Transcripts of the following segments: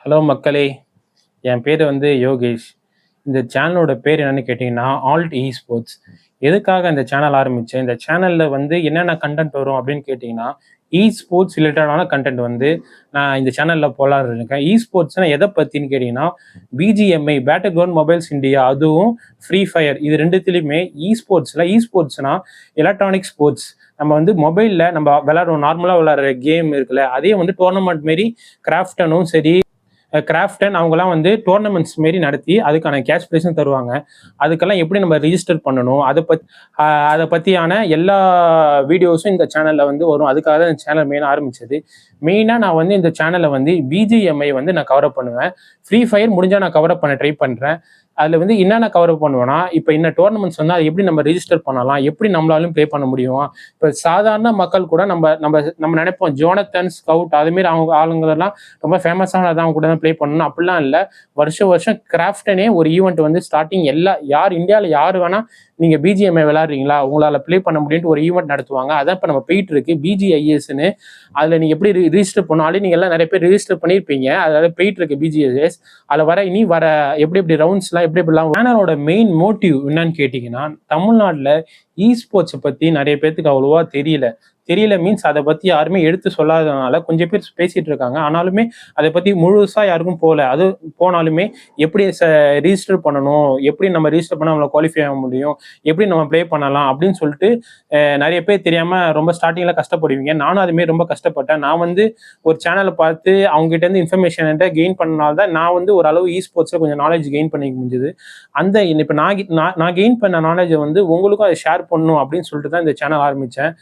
Hello மக்களே, என் பேர் வந்து யோகேஷ். இந்த சேனலோட பேர் என்னன்னு கேட்டிங்கன்னா, ஆல்ட் இ ஸ்போர்ட்ஸ். எதுக்காக இந்த சேனல் ஆரம்பிச்சேன்? இந்த சேனல்ல வந்து என்னென்ன கன்டென்ட் வரும் அப்படின்னு கேட்டிங்கன்னா, இ ஸ்போர்ட்ஸ் ரிலேட்டடான கன்டென்ட் வந்து நான் இந்த சேனல்ல போடலாம்னு இருக்கேன். இ ஸ்போர்ட்ஸ்னா எத பத்தின்னு கேட்டிங்கன்னா, BGMI battle ground mobiles India அதுவும் ஃப்ரீ ஃபயர் இது 2த்துலயுமே இ ஸ்போர்ட்ஸ்னா எலக்ட்ரானிக் ஸ்போர்ட்ஸ். நம்ம வந்து மொபைல்ல நம்ம விளையாடுறோம் நார்மலா விளையாடுற கேம் இருக்குல்ல, அதே வந்து டோர்னமெண்ட் மாரி கிராஃப்டனும் சரி கிராஃப்டன் அவங்கலாம் வந்து டோர்னமெண்ட்ஸ் மாரி நடத்தி அதுக்கான கேஷ் ப்ரைஸும் தருவாங்க. அதுக்கெல்லாம் எப்படி நம்ம ரிஜிஸ்டர் பண்ணணும், அதை பற்றியான எல்லா வீடியோஸும் இந்த சேனலில் வந்து வரும். அதுக்காக தான் இந்த சேனல் மெயினாக ஆரம்பிச்சது. மெயினாக நான் வந்து இந்த சேனலை வந்து பிஜிஎம்ஐ வந்து நான் கவரப் பண்ணுவேன். ஃப்ரீ ஃபயர் முடிஞ்சால் நான் கவரப் பண்ண ட்ரை பண்ணுறேன். அதில் வந்து என்னென்ன கவர் பண்ணுவேன்னா, இப்போ இன்ன டோர்னமெண்ட்ஸ் வந்து அதை எப்படி நம்ம ரிஜிஸ்டர் பண்ணலாம், எப்படி நம்மளாலும் ப்ளே பண்ண முடியும். இப்போ சாதாரண மக்கள் கூட நம்ம நம்ம நம்ம நினைப்போம் ஜோனத்தன் ஸ்கவுட் அதுமாரி அவங்க ஆளுங்களெல்லாம் ரொம்ப ஃபேமஸானதான் அவங்க கூட தான் ப்ளே பண்ணணும் அப்படிலாம் இல்லை. வருஷம் கிராஃப்டனே ஒரு ஈவெண்ட் வந்து ஸ்டார்டிங் யார் இந்தியாவில் யார் வேணா நீங்கள் பிஜிஎம்ஐ விளையாடுறீங்களா உங்களால் ப்ளே பண்ண முடியும்ட்டு ஒரு ஈவெண்ட் நடத்துவாங்க. அதான் இப்போ நம்ம போயிட்டு இருக்கு பிஜிஐஎஸ்ன்னு. அதில் நீங்கள் எப்படி ரிஜிஸ்டர் பண்ணாலும் நீங்கள் எல்லாம் நிறைய பேர் ரிஜிஸ்டர் பண்ணியிருப்பீங்க. அதாவது போயிட்டு இருக்கு பிஜிஐஎஸ். அதில் வர எப்படி ரவுண்ட்ஸ்லாம் எப்படிலாம் சேனலோட மெயின் மோட்டிவ் என்னன்னு கேட்டிங்கன்னா, தமிழ்நாட்டில் இ ஸ்போர்ட்ஸை பற்றி நிறைய பேர்த்துக்கு அவ்வளோவா தெரியல மீன்ஸ் அதை பற்றி யாருமே எடுத்து சொல்லாததுனால கொஞ்சம் பேர் பேசிகிட்டு இருக்காங்க. ஆனாலுமே அதை பற்றி முழுசாக யாருக்கும் போகல. அது போனாலுமே எப்படி ரிஜிஸ்டர் பண்ணணும், எப்படி நம்ம ரிஜிஸ்டர் பண்ணால் நம்மளை குவாலிஃபை ஆக முடியும், எப்படி நம்ம ப்ளே பண்ணலாம் அப்படின்னு சொல்லிட்டு நிறைய பேர் தெரியாமல் ரொம்ப ஸ்டார்டிங்கில் கஷ்டப்படுவீங்க. நானும் அதுமாரி ரொம்ப கஷ்டப்பட்டேன். நான் வந்து ஒரு சேனலை பார்த்து அவங்ககிட்டேருந்து இன்ஃபர்மேஷன் கெயின் பண்ணனால தான் நான் வந்து ஓரளவு இ ஸ்போர்ட்ஸில் கொஞ்சம் நாலேஜ் கெயின் பண்ணிக்க முடிஞ்சுது. அந்த இப்போ நான் கெயின் பண்ண நாலேஜை வந்து உங்களுக்கும் அதை ஷேர் பண்ணணும் அப்படின்னு சொல்லிட்டு தான் இந்த சேனல் ஆரம்பித்தேன்.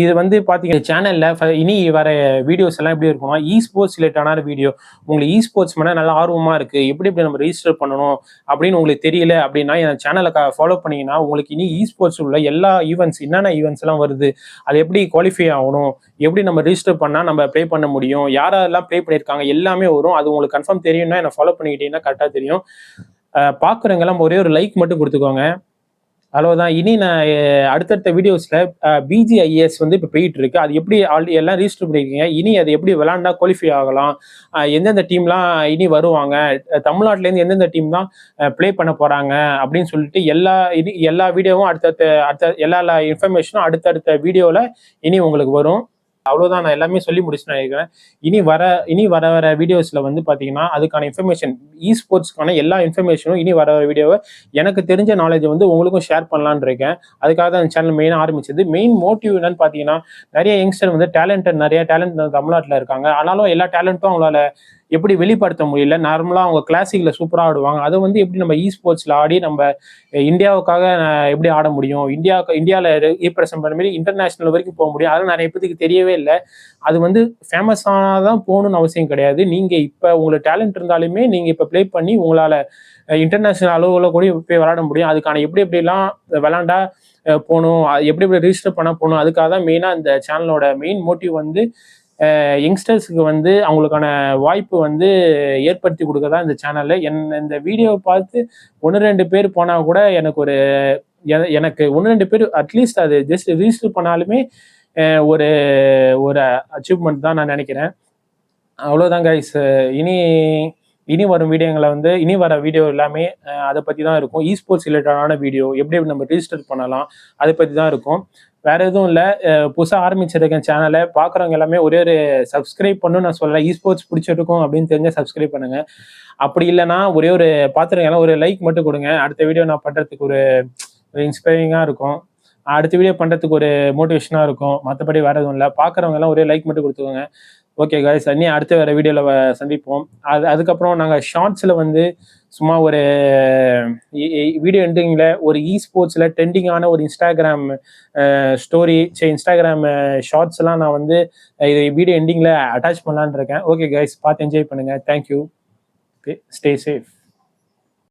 இது வந்து பார்த்தீங்கன்னா சேனலில் இனி வர வீடியோஸ் எல்லாம் எப்படி இருக்கும்னா, இ ஸ்போர்ட்ஸ் ரிலேட்டடான வீடியோ. உங்களுக்கு இ ஸ்போர்ட்ஸ் மேலே நல்லா ஆர்வமாக இருக்குது, எப்படி நம்ம ரெஜிஸ்டர் பண்ணணும் அப்படின்னு உங்களுக்கு தெரியல அப்படின்னா என் சேனலை ஃபாலோ பண்ணிங்கன்னா உங்களுக்கு இனி இ ஸ்போர்ட்ஸ் உள்ள எல்லா ஈவெண்ட்ஸ் என்னென்ன ஈவெண்ட்ஸ் எல்லாம் வருது, அது எப்படி குவாலிஃபை ஆகணும், எப்படி நம்ம ரெஜிஸ்டர் பண்ணால் நம்ம ப்ளே பண்ண முடியும், யாரெல்லாம் ப்ளே பண்ணியிருக்காங்க எல்லாமே வரும். அது உங்களுக்கு கன்ஃபார்ம் தெரியும்னா என்னை ஃபாலோ பண்ணிக்கிட்டீங்கன்னா கரெக்டாக தெரியும். பார்க்குறவங்கெல்லாம் ஒரே ஒரு லைக் மட்டும் கொடுத்துக்கோங்க. அவ்வளோதான். இனி நான் அடுத்தடுத்த வீடியோஸில் பிஜிஐஎஸ் வந்து இப்போ போயிட்டு இருக்கு. அது எப்படி ஆல்ரெடி எல்லாம் ரிஜிஸ்டர் பண்ணியிருக்கீங்க, இனி அது எப்படி விளாண்டா குவாலிஃபை ஆகலாம், எந்தெந்த டீம்லாம் இனி வருவாங்க, தமிழ்நாட்டிலேருந்து எந்தெந்த டீம் தான் ப்ளே பண்ண போகிறாங்க அப்படின்னு சொல்லிட்டு எல்லா வீடியோவும் அடுத்த எல்லா இன்ஃபர்மேஷனும் அடுத்தடுத்த வீடியோவில் இனி உங்களுக்கு வரும். அவ்வளோதான். நான் எல்லாமே சொல்லி முடிச்சு நினைக்கிறேன். இனி வர வீடியோஸ்ல வந்து பாத்தீங்கன்னா அதுக்கான இன்ஃபர்மேஷன் இ ஸ்போர்ட்ஸ்க்கான எல்லா இன்ஃபர்மேஷனும் இனி வர வீடியோவை எனக்கு தெரிஞ்ச நாலேஜ் வந்து உங்களுக்கும் ஷேர் பண்ணலான்னு இருக்கேன். அதுக்காக தான் சேனல் மெயினாக ஆரம்பிச்சது. மெயின் மோட்டிவ் என்னன்னு பாத்தீங்கன்னா, நிறைய யங்ஸ்டர் வந்து நிறைய டேலண்ட் தமிழ்நாட்டில் இருக்காங்க. ஆனாலும் எல்லா டேலண்ட்டும் அவங்களால எப்படி வெளிப்படுத்த முடியல. நார்மலாக அவங்க கிளாசிக்ல சூப்பராக ஆடுவாங்க. அதை வந்து எப்படி நம்ம இ ஸ்போர்ட்ஸ்ல ஆடி நம்ம இந்தியாவுக்காக எப்படி ஆட முடியும், இந்தியாவில் ரீப்ரசென்ட் பண்ண மாதிரி இன்டர்நேஷனல் வரைக்கும் போக முடியும். அதெல்லாம் நிறைய பேருக்கு தெரியவே இல்லை. அது வந்து ஃபேமஸ் ஆனாதான் போகணும்னு அவசியம் கிடையாது. நீங்கள் இப்போ உங்களுக்கு டேலண்ட் இருந்தாலுமே நீங்கள் இப்போ ப்ளே பண்ணி உங்களால் இன்டர்நேஷனல் அளவில் கூட போய் விளையாட முடியும். அதுக்கான எப்படிலாம் விளாண்டா போகணும், எப்படி ரிஜிஸ்டர் பண்ண போகணும், அதுக்காக தான் மெயினாக இந்த சேனலோட மெயின் மோட்டிவ் வந்து யங்ஸ்டர்ஸுக்கு வந்து அவங்களுக்கான வாய்ப்பு வந்து ஏற்படுத்தி கொடுக்கதான் இந்த சேனலில். இந்த வீடியோவை பார்த்து 1-2 பேர் போனால் கூட எனக்கு 1-2 பேர் அட்லீஸ்ட் அது ஜஸ்ட் ரிஜிஸ்டர் பண்ணாலுமே ஒரு ஒரு அச்சீவ்மெண்ட் தான் நான் நினைக்கிறேன். அவ்வளோதான் கைஸ். இனி வரும் வீடியோங்களை வந்து இனி வர வீடியோ எல்லாமே அதை பற்றி தான் இருக்கும். இ ஸ்போர்ட்ஸ் ரிலேட்டடான வீடியோ எப்படி நம்ம ரிஜிஸ்டர் பண்ணலாம் அதை பற்றி தான் இருக்கும். வேற எதுவும் இல்லை. புதுசாக ஆரம்பிச்சிருக்கேன் சேனலை. பார்க்குறவங்க எல்லாமே ஒரே ஒரு சப்ஸ்கிரைப் பண்ணணும்னு நான் சொல்லலை. இ ஸ்போர்ட்ஸ் பிடிச்சிருக்கும் அப்படின்னு தெரிஞ்சால் சப்ஸ்கிரைப் பண்ணுங்க. அப்படி இல்லைன்னா ஒரே ஒரு பார்த்துருங்க ஒரு லைக் மட்டும் கொடுங்க. அடுத்த வீடியோ நான் பண்ணுறதுக்கு ஒரு இன்ஸ்பைரிங்காக இருக்கும். அடுத்த வீடியோ பண்ணுறதுக்கு ஒரு மோட்டிவேஷனாக இருக்கும். மற்றபடி வேற எதுவும் இல்லை. பார்க்குறவங்க எல்லாம் ஒரே லைக் மட்டும் கொடுத்துக்கோங்க. ஓகே கைஸ், அடுத்த வேற வீடியோவில் சந்திப்போம். அதுக்கப்புறம் நாங்கள் ஷார்ட்ஸில் வந்து சும்மா ஒரு வீடியோ எண்டிங்கில் ஒரு இ ஸ்போர்ட்ஸில் ட்ரெண்டிங்கான ஒரு இன்ஸ்டாகிராம் ஸ்டோரி இன்ஸ்டாகிராம் ஷார்ட்ஸ்லாம் நான் வந்து இது வீடியோ எண்டிங்கில் அட்டாச் பண்ணலான்னு இருக்கேன். ஓகே கைஸ், பார்த்து என்ஜாய் பண்ணுங்கள். தேங்க்யூ. Stay safe.